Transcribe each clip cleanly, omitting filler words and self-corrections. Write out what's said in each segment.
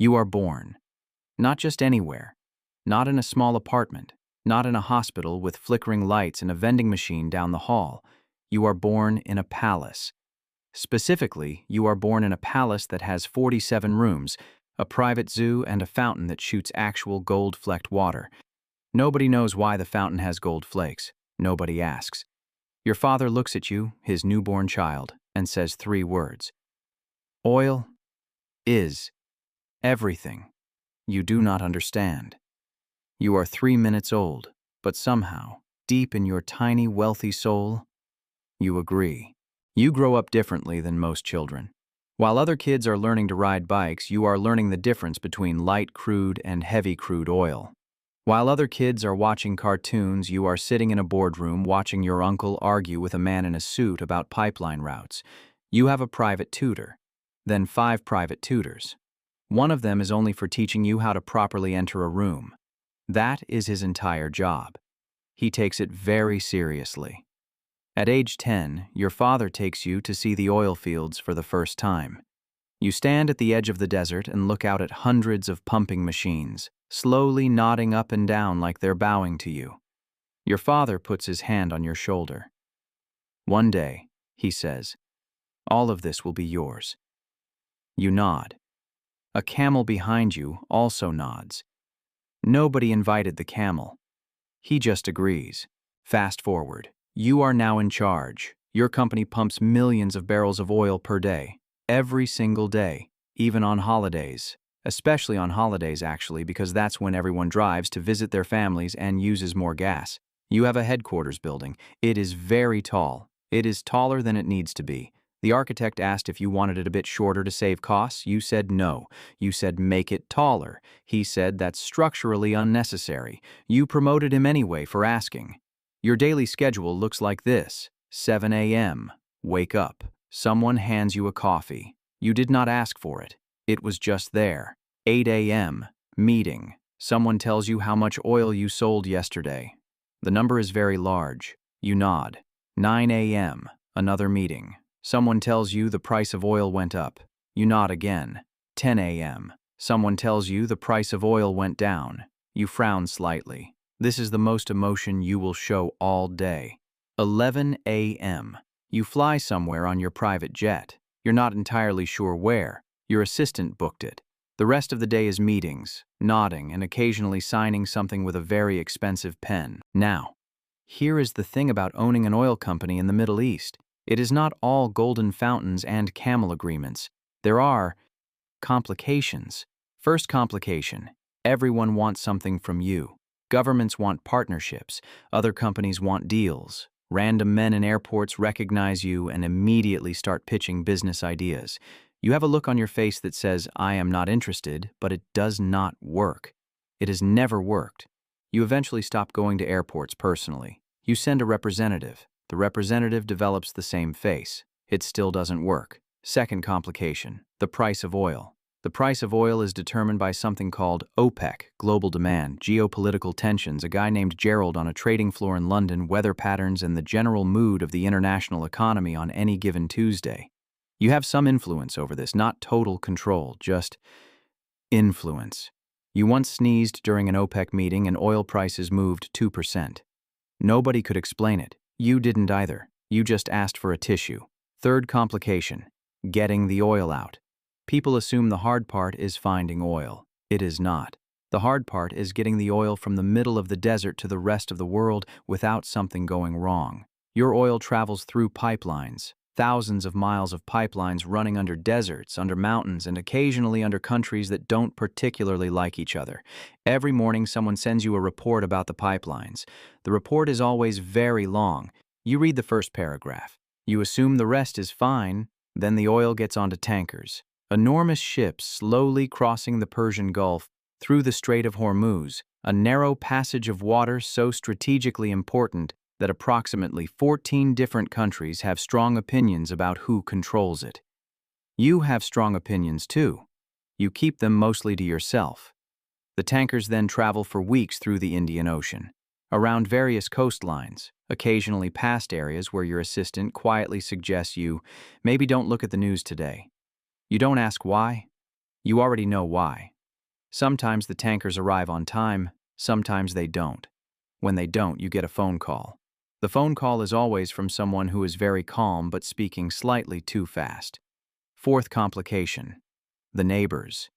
You are born. Not just anywhere. Not in a small apartment. Not in a hospital with flickering lights and a vending machine down the hall. You are born in a palace. Specifically, you are born in a palace that has 47 rooms, a private zoo, and a fountain that shoots actual gold-flecked water. Nobody knows why the fountain has gold flakes. Nobody asks. Your father looks at you, his newborn child, and says 3 words. Oil is everything. You do not understand. You are 3 minutes old, but somehow, deep in your tiny, wealthy soul, you agree. You grow up differently than most children. While other kids are learning to ride bikes, you are learning the difference between light crude and heavy crude oil. While other kids are watching cartoons, you are sitting in a boardroom watching your uncle argue with a man in a suit about pipeline routes. You have a private tutor, then 5 private tutors. One of them is only for teaching you how to properly enter a room. That is his entire job. He takes it very seriously. At age 10, your father takes you to see the oil fields for the first time. You stand at the edge of the desert and look out at hundreds of pumping machines, slowly nodding up and down like they're bowing to you. Your father puts his hand on your shoulder. One day, he says, all of this will be yours. You nod. A camel behind you also nods. Nobody invited the camel. He just agrees. Fast forward. You are now in charge. Your company pumps millions of barrels of oil per day, every single day, even on holidays. Especially on holidays, actually, because that's when everyone drives to visit their families and uses more gas. You have a headquarters building. It is very tall. It is taller than it needs to be. The architect asked if you wanted it a bit shorter to save costs. You said no. You said make it taller. He said that's structurally unnecessary. You promoted him anyway for asking. Your daily schedule looks like this. 7 a.m. Wake up. Someone hands you a coffee. You did not ask for it. It was just there. 8 a.m. Meeting. Someone tells you how much oil you sold yesterday. The number is very large. You nod. 9 a.m. Another meeting. Someone tells you the price of oil went up. You nod again. 10 a.m. Someone tells you the price of oil went down. You frown slightly. This is the most emotion you will show all day. 11 a.m. You fly somewhere on your private jet. You're not entirely sure where. Your assistant booked it. The rest of the day is meetings, nodding, and occasionally signing something with a very expensive pen. Now, here is the thing about owning an oil company in the Middle East. It is not all golden fountains and camel agreements. There are complications. First complication, everyone wants something from you. Governments want partnerships. Other companies want deals. Random men in airports recognize you and immediately start pitching business ideas. You have a look on your face that says, I am not interested, but it does not work. It has never worked. You eventually stop going to airports personally. You send a representative. The representative develops the same face. It still doesn't work. Second complication, the price of oil. The price of oil is determined by something called OPEC, global demand, geopolitical tensions, a guy named Gerald on a trading floor in London, weather patterns, and the general mood of the international economy on any given Tuesday. You have some influence over this, not total control, just influence. You once sneezed during an OPEC meeting and oil prices moved 2%. Nobody could explain it. You didn't either. You just asked for a tissue. Third complication, getting the oil out. People assume the hard part is finding oil. It is not. The hard part is getting the oil from the middle of the desert to the rest of the world without something going wrong. Your oil travels through pipelines, thousands of miles of pipelines running under deserts, under mountains, and occasionally under countries that don't particularly like each other. Every morning someone sends you a report about the pipelines. The report is always very long. You read the first paragraph. You assume the rest is fine, then the oil gets onto tankers. Enormous ships slowly crossing the Persian Gulf through the Strait of Hormuz, a narrow passage of water so strategically important that approximately 14 different countries have strong opinions about who controls it. You have strong opinions too. You keep them mostly to yourself. The tankers then travel for weeks through the Indian Ocean, around various coastlines, occasionally past areas where your assistant quietly suggests you maybe don't look at the news today. You don't ask why. You already know why. Sometimes the tankers arrive on time, sometimes they don't. When they don't, you get a phone call. The phone call is always from someone who is very calm but speaking slightly too fast. Fourth complication: the neighbors.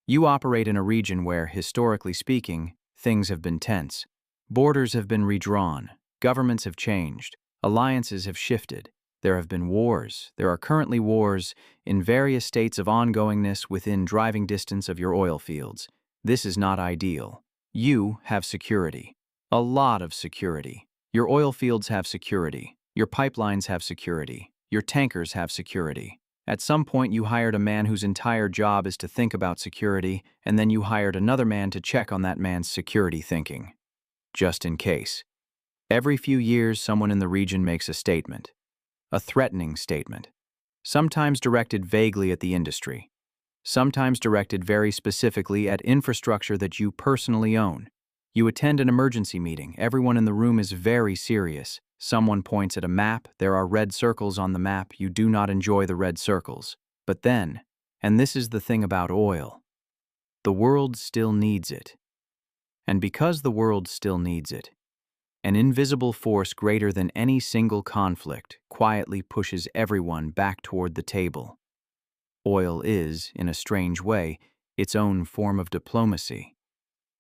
You operate in a region where, historically speaking, things have been tense. Borders have been redrawn, governments have changed, alliances have shifted. There have been wars. There are currently wars in various states of ongoingness within driving distance of your oil fields. This is not ideal. You have security. A lot of security. Your oil fields have security. Your pipelines have security. Your tankers have security. At some point, you hired a man whose entire job is to think about security, and then you hired another man to check on that man's security thinking. Just in case. Every few years, someone in the region makes a statement. A threatening statement. Sometimes directed vaguely at the industry. Sometimes directed very specifically at infrastructure that you personally own. You attend an emergency meeting. Everyone in the room is very serious. Someone points at a map. There are red circles on the map. You do not enjoy the red circles. But then, and this is the thing about oil, the world still needs it. And because the world still needs it, an invisible force greater than any single conflict quietly pushes everyone back toward the table. Oil is, in a strange way, its own form of diplomacy.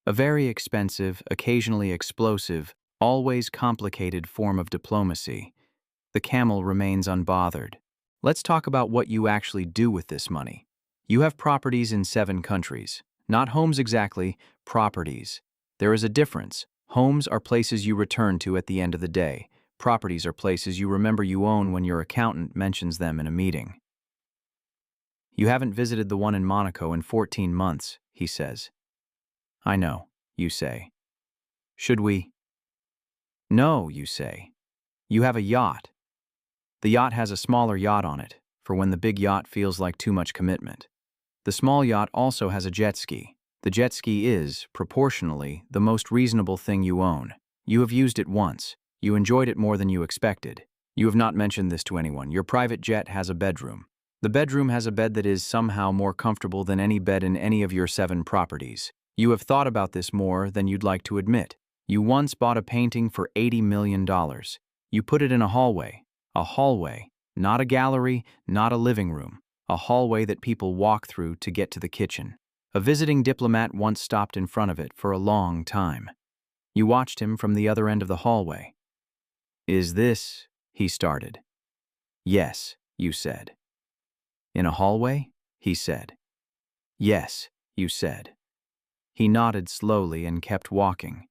A very expensive, occasionally explosive, always complicated form of diplomacy. The camel remains unbothered. Let's talk about what you actually do with this money. You have properties in 7 countries. Not homes exactly, properties. There is a difference. Homes are places you return to at the end of the day. Properties are places you remember you own when your accountant mentions them in a meeting. You haven't visited the one in Monaco in 14 months, he says. I know, you say. Should we? No, you say. You have a yacht. The yacht has a smaller yacht on it, for when the big yacht feels like too much commitment. The small yacht also has a jet ski. The jet ski is, proportionally, the most reasonable thing you own. You have used it once. You enjoyed it more than you expected. You have not mentioned this to anyone. Your private jet has a bedroom. The bedroom has a bed that is somehow more comfortable than any bed in any of your 7 properties. You have thought about this more than you'd like to admit. You once bought a painting for $80 million. You put it in a hallway, not a gallery, not a living room, a hallway that people walk through to get to the kitchen. A visiting diplomat once stopped in front of it for a long time. You watched him from the other end of the hallway. Is this, he started. Yes, you said. In a hallway? He said. Yes, you said. He nodded slowly and kept walking.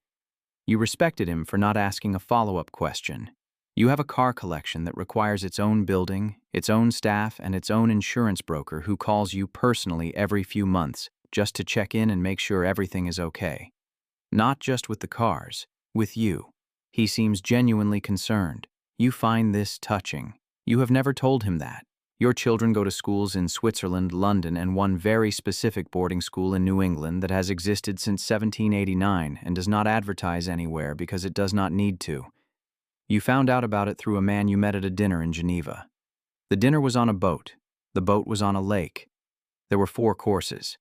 You respected him for not asking a follow-up question. You have a car collection that requires its own building, its own staff, and its own insurance broker who calls you personally every few months just to check in and make sure everything is okay. Not just with the cars, with you. He seems genuinely concerned. You find this touching. You have never told him that. Your children go to schools in Switzerland, London, and one very specific boarding school in New England that has existed since 1789 and does not advertise anywhere because it does not need to. You found out about it through a man you met at a dinner in Geneva. The dinner was on a boat. The boat was on a lake. There were 4 courses.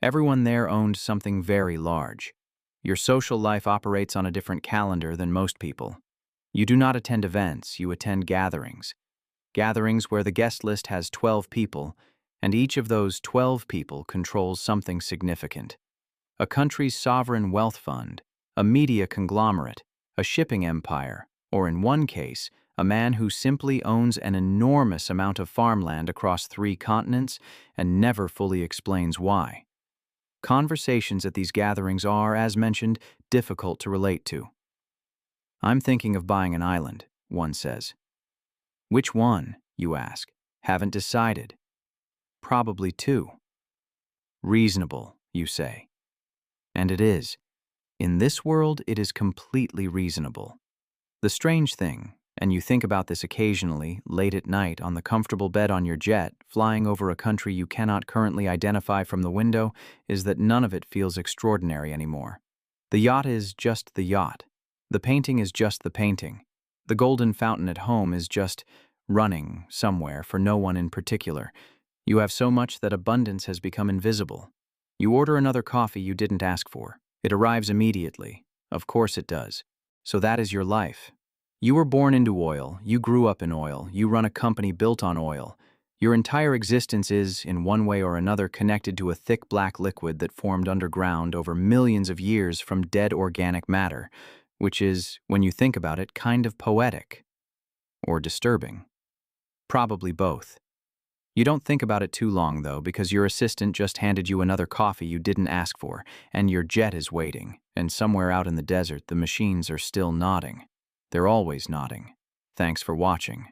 Everyone there owned something very large. Your social life operates on a different calendar than most people. You do not attend events, you attend gatherings. Gatherings where the guest list has 12 people, and each of those 12 people controls something significant. A country's sovereign wealth fund, a media conglomerate, a shipping empire, or in one case, a man who simply owns an enormous amount of farmland across 3 continents and never fully explains why. Conversations at these gatherings are, as mentioned, difficult to relate to. I'm thinking of buying an island, one says. Which one, you ask? Haven't decided. Probably 2. Reasonable, you say. And it is. In this world, it is completely reasonable. The strange thing, and you think about this occasionally, late at night on the comfortable bed on your jet, flying over a country you cannot currently identify from the window, is that none of it feels extraordinary anymore. The yacht is just the yacht. The painting is just the painting. The golden fountain at home is just running somewhere for no one in particular. You have so much that abundance has become invisible. You order another coffee you didn't ask for. It arrives immediately. Of course it does. So that is your life. You were born into oil, you grew up in oil, you run a company built on oil. Your entire existence is, in one way or another, connected to a thick black liquid that formed underground over millions of years from dead organic matter, which is, when you think about it, kind of poetic. Or disturbing. Probably both. You don't think about it too long, though, because your assistant just handed you another coffee you didn't ask for, and your jet is waiting, and somewhere out in the desert the machines are still nodding. They're always nodding. Thanks for watching.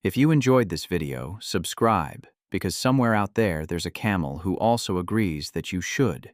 If you enjoyed this video, subscribe, because somewhere out there there's a camel who also agrees that you should.